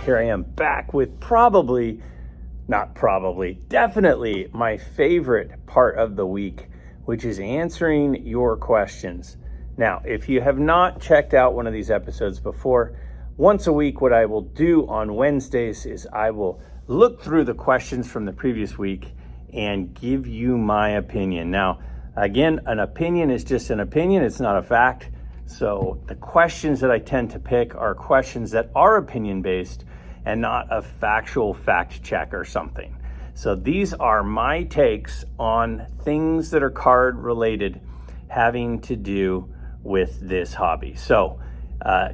here I am back with definitely my favorite part of the week, which is answering your questions. Now, if you have not checked out one of these episodes before, once a week, what I will do on Wednesdays is I will look through the questions from the previous week and give you my opinion. Now, again, an opinion is just an opinion. It's not a fact. So the questions that I tend to pick are questions that are opinion-based and not a factual fact check or something. So these are my takes on things that are card related having to do with this hobby. So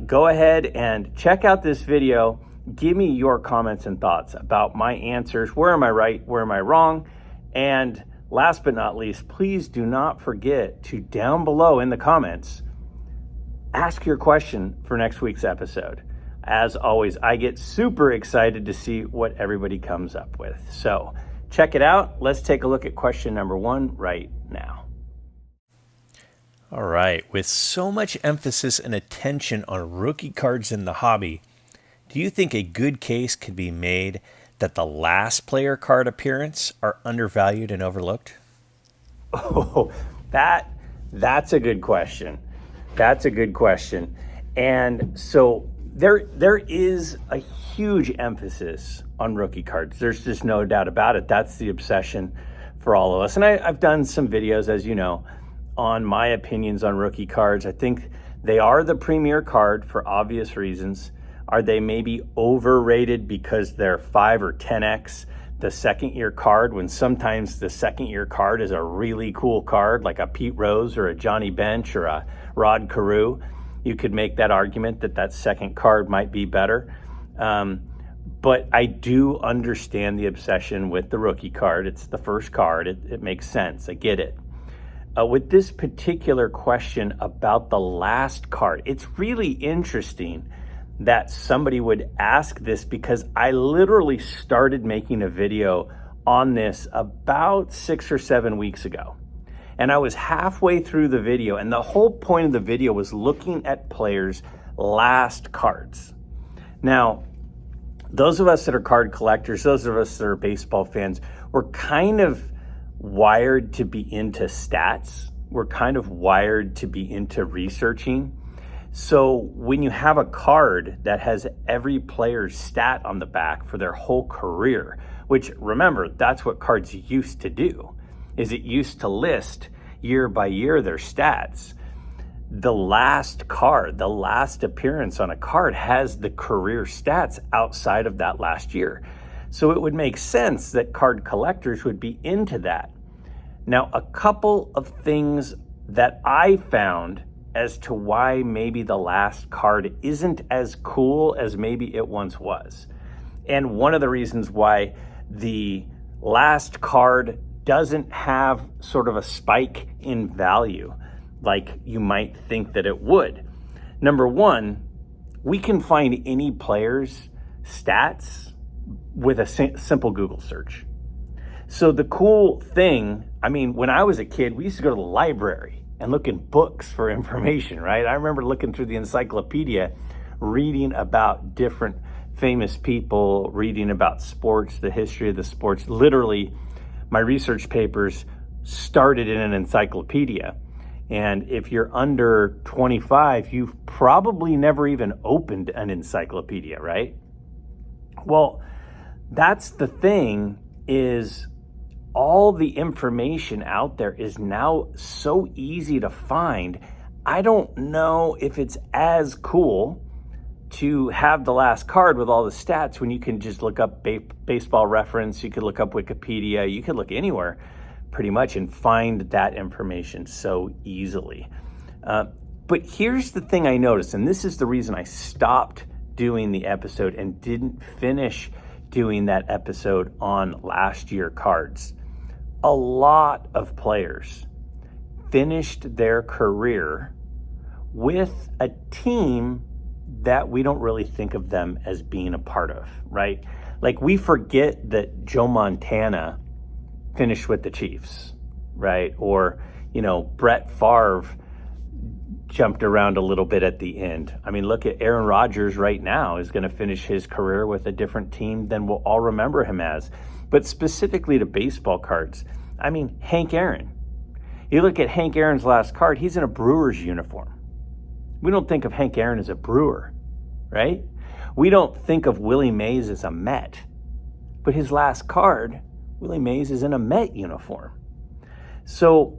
go ahead and check out this video. Give me your comments and thoughts about my answers. Where am I right? Where am I wrong? And last but not least, please do not forget to down below in the comments, ask your question for next week's episode. As always, I get super excited to see what everybody comes up with. So check it out. Let's take a look at question number 1 right now. All right, with so much emphasis and attention on rookie cards in the hobby, do you think a good case could be made that the last player card appearance are undervalued and overlooked? Oh, that's a good question. That's a good question. And so there is a huge emphasis on rookie cards. There's just no doubt about it. That's the obsession for all of us. And I've done some videos, as you know, on my opinions on rookie cards. I think they are the premier card for obvious reasons. Are they maybe overrated because they're 5 or 10x the second year card, when sometimes the second year card is a really cool card like a Pete Rose or a Johnny Bench or a Rod Carew? You could make that argument that second card might be better. But I do understand the obsession with the rookie card. It's the first card. It makes sense. I get it. With this particular question about the last card, it's really interesting that somebody would ask this, because I literally started making a video on this about 6 or 7 weeks ago. And I was halfway through the video, and the whole point of the video was looking at players' last cards. Now, those of us that are card collectors, those of us that are baseball fans, we're kind of wired to be into stats. We're kind of wired to be into researching. So when you have a card that has every player's stat on the back for their whole career, which, remember, that's what cards used to do, is it used to list year by year their stats. The last card, the last appearance on a card has the career stats outside of that last year. So it would make sense that card collectors would be into that. Now, a couple of things that I found as to why maybe the last card isn't as cool as maybe it once was. And one of the reasons why the last card doesn't have sort of a spike in value like you might think that it would. Number one, we can find any player's stats with a simple Google search. So the cool thing, I mean, when I was a kid, we used to go to the library and look in books for information, right? I remember looking through the encyclopedia, reading about different famous people, reading about sports, the history of the sports. Literally, my research papers started in an encyclopedia. And if you're under 25, you've probably never even opened an encyclopedia, right? Well, that's the thing, is all the information out there is now so easy to find. I don't know if it's as cool to have the last card with all the stats when you can just look up baseball reference, you could look up Wikipedia, you could look anywhere pretty much and find that information so easily. But here's the thing I noticed, and this is the reason I stopped doing the episode and didn't finish doing that episode on last year cards. A lot of players finished their career with a team that we don't really think of them as being a part of, right? Like, we forget that Joe Montana finished with the Chiefs, right? Or, Brett Favre jumped around a little bit at the end. I mean, look at Aaron Rodgers right now is going to finish his career with a different team than we'll all remember him as. But specifically to baseball cards, I mean, Hank Aaron. You look at Hank Aaron's last card, he's in a Brewers uniform. We don't think of Hank Aaron as a Brewer, right? We don't think of Willie Mays as a Met. But his last card, Willie Mays is in a Met uniform. So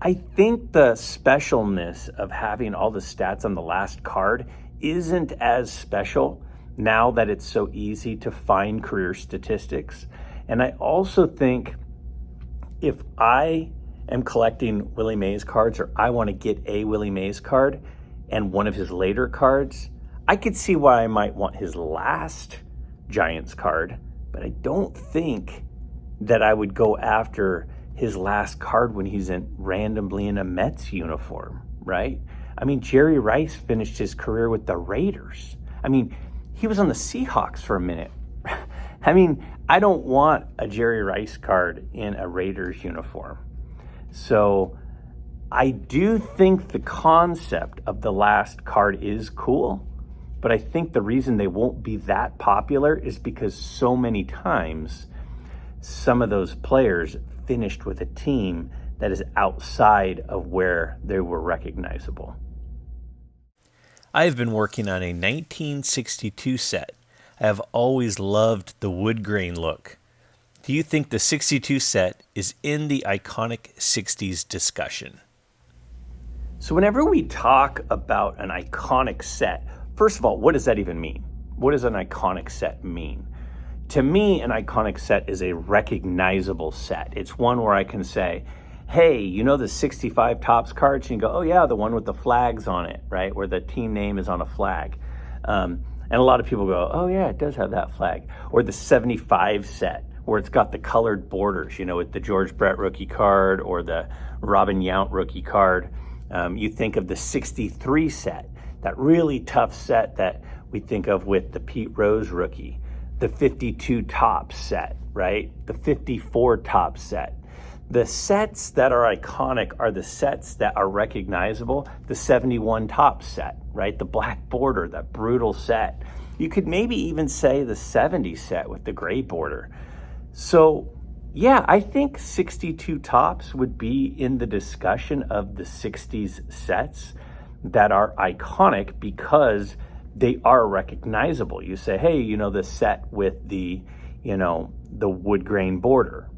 I think the specialness of having all the stats on the last card isn't as special now that it's so easy to find career statistics. And I also think if I am collecting Willie Mays cards, or I want to get a Willie Mays card and one of his later cards, I could see why I might want his last Giants card, but I don't think that I would go after his last card when he's randomly in a Mets uniform, right? I mean, Jerry Rice finished his career with the Raiders. I mean, he was on the Seahawks for a minute. I mean, I don't want a Jerry Rice card in a Raiders uniform. So I do think the concept of the last card is cool, but I think the reason they won't be that popular is because so many times some of those players finished with a team that is outside of where they were recognizable. I have been working on a 1962 set. I have always loved the wood grain look. Do you think the 62 set is in the iconic 60s discussion? So whenever we talk about an iconic set, first of all, what does that even mean? What does an iconic set mean? To me, an iconic set is a recognizable set. It's one where I can say, hey, you know the 65 Topps cards? And you go, oh yeah, the one with the flags on it, right? Where the team name is on a flag. And a lot of people go, oh yeah, it does have that flag. Or the 75 set, where it's got the colored borders, you know, with the George Brett rookie card or the Robin Yount rookie card. You think of the 63 set, that really tough set that we think of with the Pete Rose rookie. The 52 Topps set, right? The 54 Topps set. The sets that are iconic are the sets that are recognizable. The 71 Topps set, right? The black border, that brutal set. You could maybe even say the 70 set with the gray border. So yeah, I think 62 Topps would be in the discussion of the 60s sets that are iconic because they are recognizable. You say, hey, you know, the set with the, you know, the wood grain border,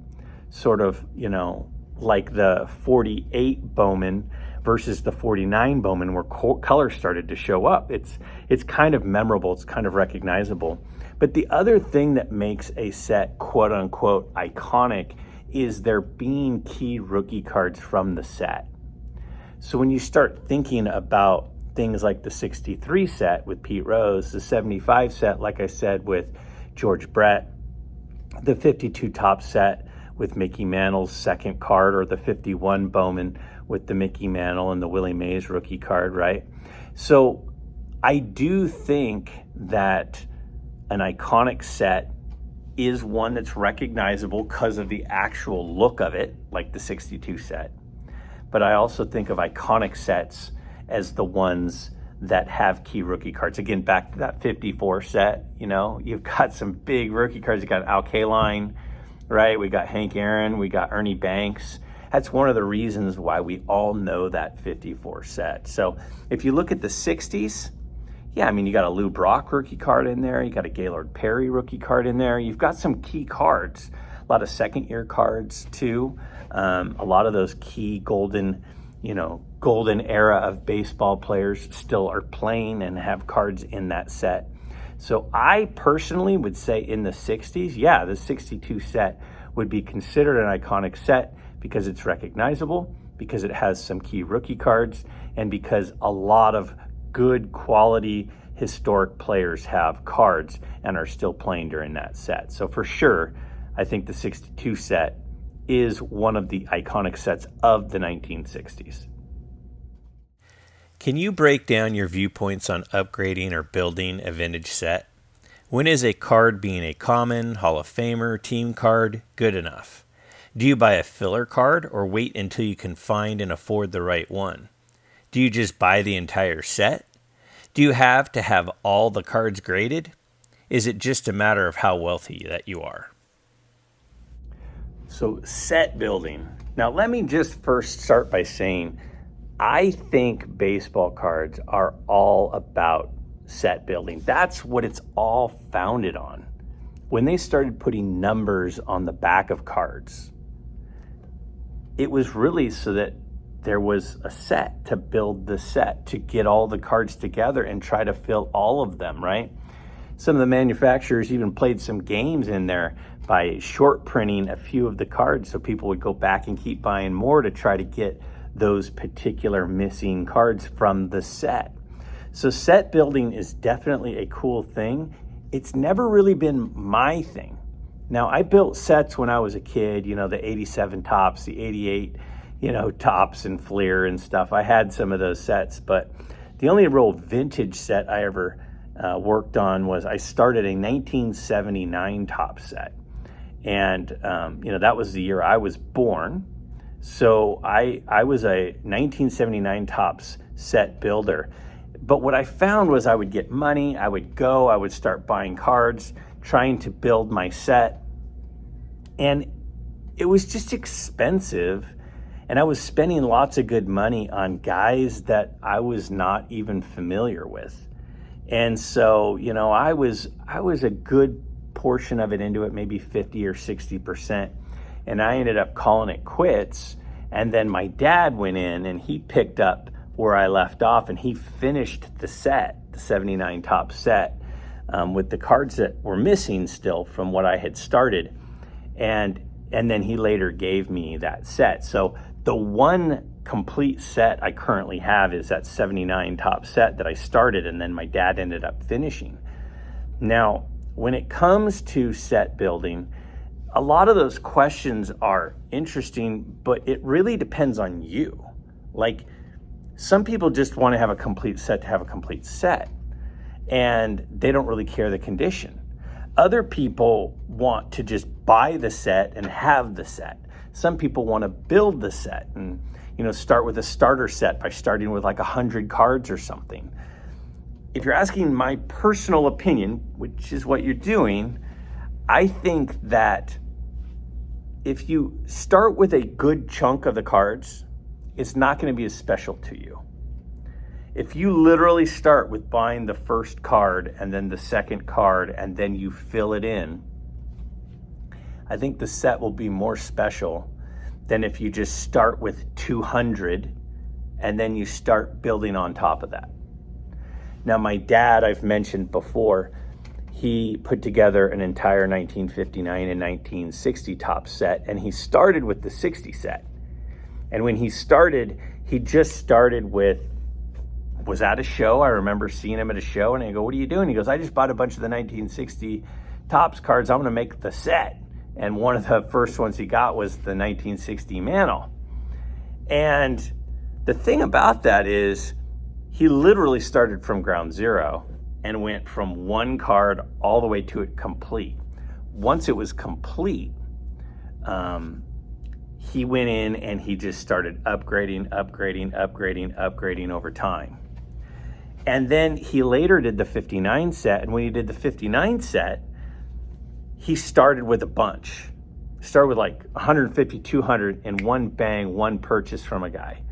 sort of, you know, like the 48 Bowman versus the 49 Bowman where color started to show up. It's kind of memorable. It's kind of recognizable. But the other thing that makes a set quote unquote iconic is there being key rookie cards from the set. So when you start thinking about things like the 63 set with Pete Rose, the 75 set, like I said, with George Brett, the 52 Topps set with Mickey Mantle's second card, or the 51 Bowman with the Mickey Mantle and the Willie Mays rookie card, right? So I do think that an iconic set is one that's recognizable because of the actual look of it, like the 62 set. But I also think of iconic sets as the ones that have key rookie cards. Again, back to that 54 set, you know, you've got some big rookie cards. You got Al Kaline, right? We got Hank Aaron, we got Ernie Banks. That's one of the reasons why we all know that 54 set. So if you look at the 60s, yeah, I mean, you got a Lou Brock rookie card in there. You got a Gaylord Perry rookie card in there. You've got some key cards, a lot of second year cards too. A lot of those key golden era of baseball players still are playing and have cards in that set. So I personally would say in the 60s, yeah, the 62 set would be considered an iconic set because it's recognizable, because it has some key rookie cards, and because a lot of good quality historic players have cards and are still playing during that set. So for sure, I think the 62 set is one of the iconic sets of the 1960s. Can you break down your viewpoints on upgrading or building a vintage set? When is a card being a common, Hall of Famer, team card good enough? Do you buy a filler card or wait until you can find and afford the right one? Do you just buy the entire set? Do you have to have all the cards graded? Is it just a matter of how wealthy that you are? So, set building. Now, let me just first start by saying I think baseball cards are all about set building. That's what it's all founded on. When they started putting numbers on the back of cards, it was really so that there was a set to build the set, to get all the cards together and try to fill all of them, right? Some of the manufacturers even played some games in there by short printing a few of the cards so people would go back and keep buying more to try to get those particular missing cards from the set. So set building is definitely a cool thing. It's never really been my thing. Now, I built sets when I was a kid, the 87 tops, the 88, tops and Fleer and stuff. I had some of those sets, but the only real vintage set I ever worked on was I started a 1979 top set. And, that was the year I was born. So I was a 1979 tops set builder. But what I found was I would get money, I would start buying cards, trying to build my set. And it was just expensive. And I was spending lots of good money on guys that I was not even familiar with. And so, I was a good portion of it into it, maybe 50 or 60%. And I ended up calling it quits. And then my dad went in and he picked up where I left off and he finished the set, the 79 top set, with the cards that were missing still from what I had started. And then he later gave me that set. So the one complete set I currently have is that 79 top set that I started and then my dad ended up finishing. Now, when it comes to set building, a lot of those questions are interesting, but it really depends on you. Like, some people just want to have a complete set to have a complete set, and they don't really care the condition. Other people want to just buy the set and have the set. Some people want to build the set and, start with a starter set by starting with like 100 cards or something. If you're asking my personal opinion, which is what you're doing, I think that if you start with a good chunk of the cards, it's not going to be as special to you. If you literally start with buying the first card and then the second card and then you fill it in, I think the set will be more special than if you just start with 200 and then you start building on top of that. Now, my dad, I've mentioned before, he put together an entire 1959 and 1960 top set, and he started with the 60 set. And when he started, he just started was at a show. I remember seeing him at a show, and I go, "What are you doing?" He goes, "I just bought a bunch of the 1960 tops cards. I'm going to make the set." And one of the first ones he got was the 1960 Mantle. And the thing about that is he literally started from ground zero and went from one card all the way to it complete. Once it was complete, he went in and he just started upgrading over time. And then he later did the 59 set. And when he did the 59 set, he started with a bunch. Started with like 150, 200 in one bang, one purchase from a guy.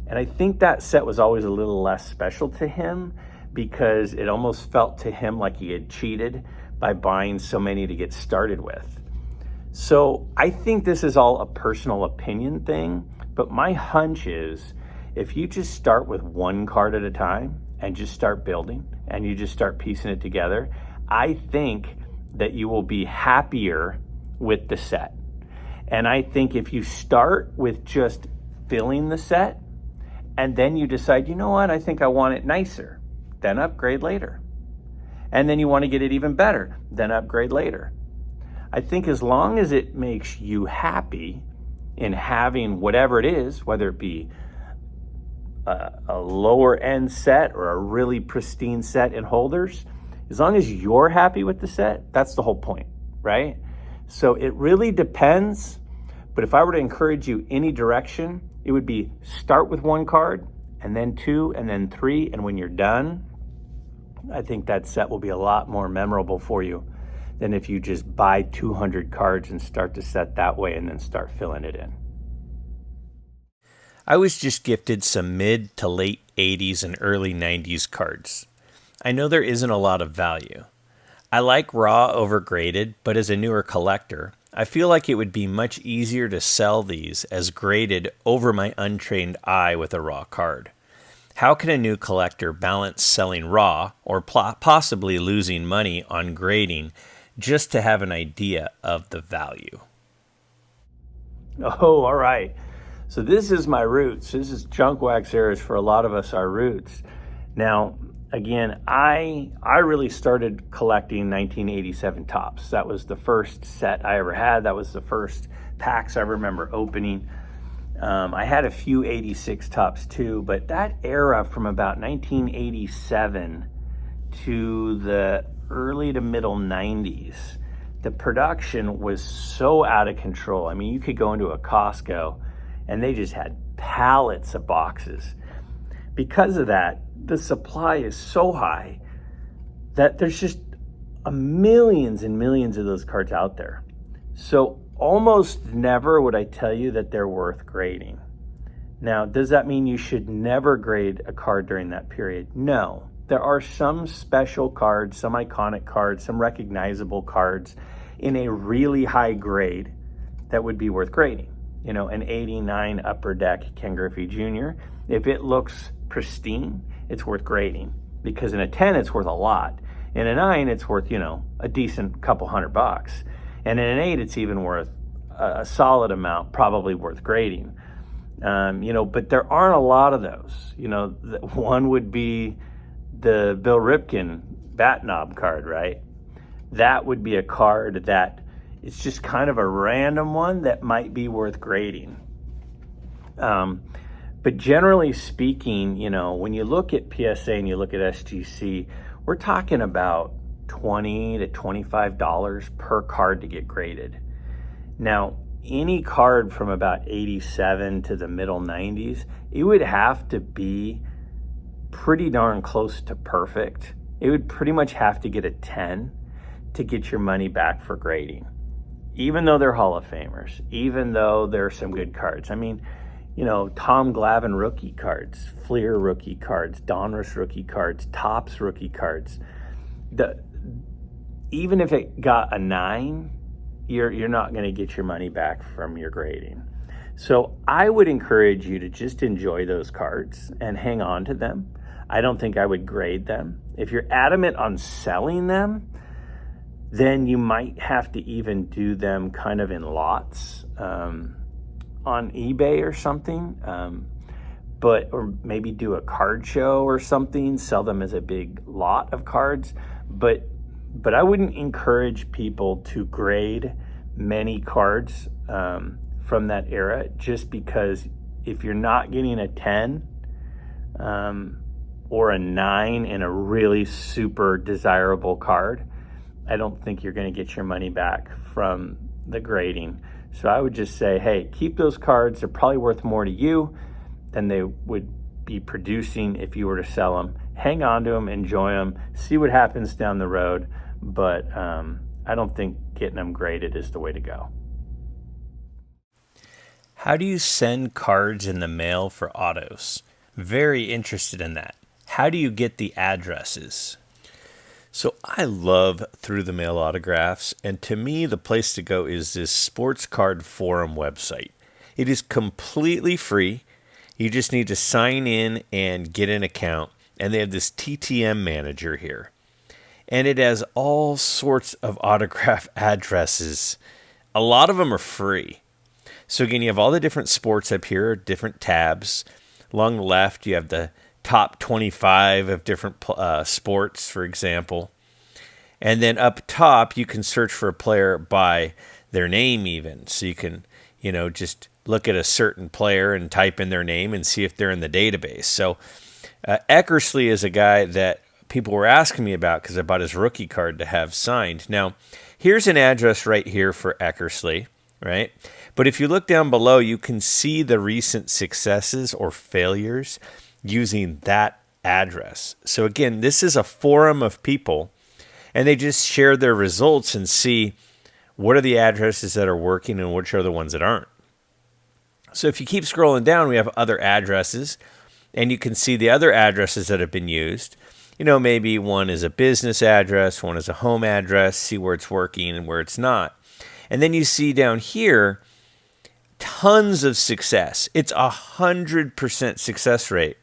And I think that set was always a little less special to him because it almost felt to him like he had cheated by buying so many to get started with. So I think this is all a personal opinion thing, but my hunch is if you just start with one card at a time and just start building and you just start piecing it together, I think that you will be happier with the set. And I think if you start with just filling the set and then you decide, you know what, I think I want it nicer, then upgrade later. And then you want to get it even better, then upgrade later. I think as long as it makes you happy in having whatever it is, whether it be a lower end set or a really pristine set in holders, as long as you're happy with the set, that's the whole point, right? So it really depends. But if I were to encourage you any direction, it would be start with one card and then 2, and then 3. And when you're done, I think that set will be a lot more memorable for you than if you just buy 200 cards and start the set that way and then start filling it in. I was just gifted some mid to late 80s and early 90s cards. I know there isn't a lot of value. I like raw over graded, but as a newer collector, I feel like it would be much easier to sell these as graded over my untrained eye with a raw card. How can a new collector balance selling raw or possibly losing money on grading just to have an idea of the value? Oh, all right. So this is my roots. This is junk wax eras for a lot of us, our roots. Now, again, I really started collecting 1987 tops. That was the first set I ever had. That was the first packs I remember opening. I had a few 86 tops too, but that era from about 1987 to the early to middle 90s, the production was so out of control. I mean, you could go into a Costco and they just had pallets of boxes. Because of that, the supply is so high that there's just millions and millions of those cards out there. So almost never would I tell you that they're worth grading. Now, does that mean you should never grade a card during that period? No. There are some special cards, some iconic cards, some recognizable cards in a really high grade that would be worth grading. You know, an 89 Upper Deck Ken Griffey Jr., if it looks pristine, it's worth grading, because in a 10 it's worth a lot. In a 9 it's worth, a decent couple $100. And in an 8 it's even worth a solid amount, probably worth grading. But there aren't a lot of those. One would be the Bill Ripken Bat Knob card, right? That would be a card that it's just kind of a random one that might be worth grading. But generally speaking, when you look at PSA and you look at SGC, we're talking about $20 to $25 per card to get graded. Now, any card from about 87 to the middle 90s, it would have to be pretty darn close to perfect. It would pretty much have to get a 10 to get your money back for grading, even though they're Hall of Famers, even though there are some good cards. I mean, Tom Glavine rookie cards, Fleer rookie cards, Donruss rookie cards, Topps rookie cards. Even if it got a 9, you're not going to get your money back from your grading. So I would encourage you to just enjoy those cards and hang on to them. I don't think I would grade them. If you're adamant on selling them, then you might have to even do them kind of in lots on eBay or something, or maybe do a card show or something, sell them as a big lot of cards. But I wouldn't encourage people to grade many cards from that era, just because if you're not getting a 10 or a 9 in a really super desirable card, I don't think you're going to get your money back from the grading. So I would just say, hey, keep those cards. They're probably worth more to you than they would be producing if you were to sell them. Hang on to them, enjoy them, see what happens down the road. But I don't think getting them graded is the way to go. How do you send cards in the mail for autos? Very interested in that. How do you get the addresses? So I love through the mail autographs, and to me the place to go is this Sports Card Forum website. It is completely free. You just need to sign in and get an account, and they have this TTM manager here. And it has all sorts of autograph addresses. A lot of them are free. So again, you have all the different sports up here, different tabs. Along the left, you have the top 25 of different sports, for example. And then up top, you can search for a player by their name even. So you can, just look at a certain player and type in their name and see if they're in the database. So Eckersley is a guy that people were asking me about because I bought his rookie card to have signed. Now, here's an address right here for Eckersley, right? But if you look down below, you can see the recent successes or failures. using that address. So again, this is a forum of people, and they just share their results and see what are the addresses that are working and which are the ones that aren't. So if you keep scrolling down, we have other addresses, and you can see the other addresses that have been used. Maybe one is a business address, one is a home address, see where it's working and where it's not. And then you see down here, tons of success. It's 100% success rate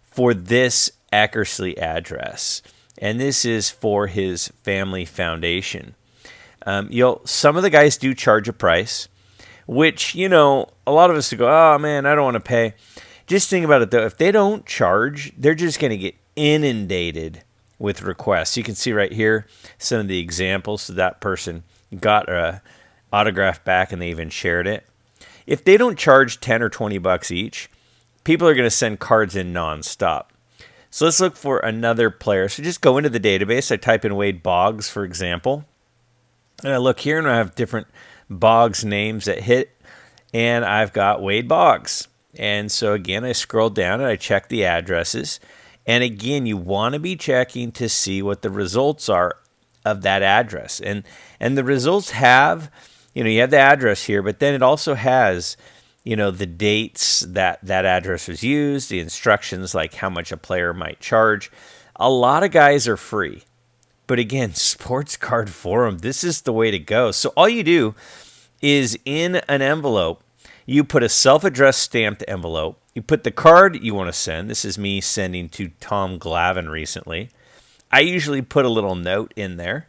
for this Eckersley address. And this is for his family foundation. Some of the guys do charge a price, which, a lot of us go, oh man, I don't want to pay. Just think about it though. If they don't charge, they're just going to get inundated with requests. You can see right here some of the examples. So that person got a autograph back and they even shared it. If they don't charge 10 or 20 bucks each, people are going to send cards in nonstop. So let's look for another player. So just go into the database. I type in Wade Boggs, for example. And I look here and I have different Boggs names that hit. And I've got Wade Boggs. And so again, I scroll down and I check the addresses. And again, you want to be checking to see what the results are of that address. And the results have, you have the address here, but then it also has, the dates that address was used, the instructions like how much a player might charge. A lot of guys are free. But again, Sports Card Forum, this is the way to go. So all you do is in an envelope, you put a self-addressed stamped envelope. You put the card you want to send. This is me sending to Tom Glavine recently. I usually put a little note in there.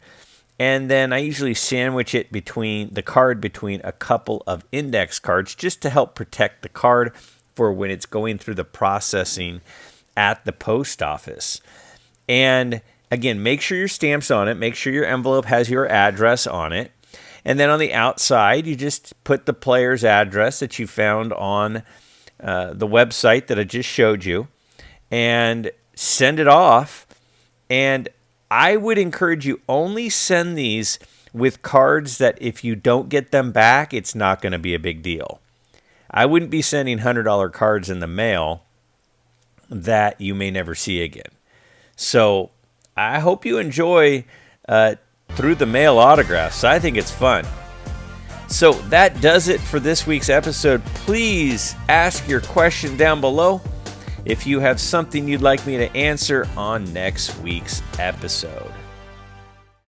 And then I usually sandwich it between a couple of index cards just to help protect the card for when it's going through the processing at the post office. And again, make sure your stamp's on it. Make sure your envelope has your address on it. And then on the outside, you just put the player's address that you found on the website that I just showed you and send it off. And I would encourage you only send these with cards that if you don't get them back, it's not going to be a big deal. I wouldn't be sending $100 cards in the mail that you may never see again. So I hope you enjoy through the mail autographs. I think it's fun. So that does it for this week's episode. Please ask your question down below if you have something you'd like me to answer on next week's episode.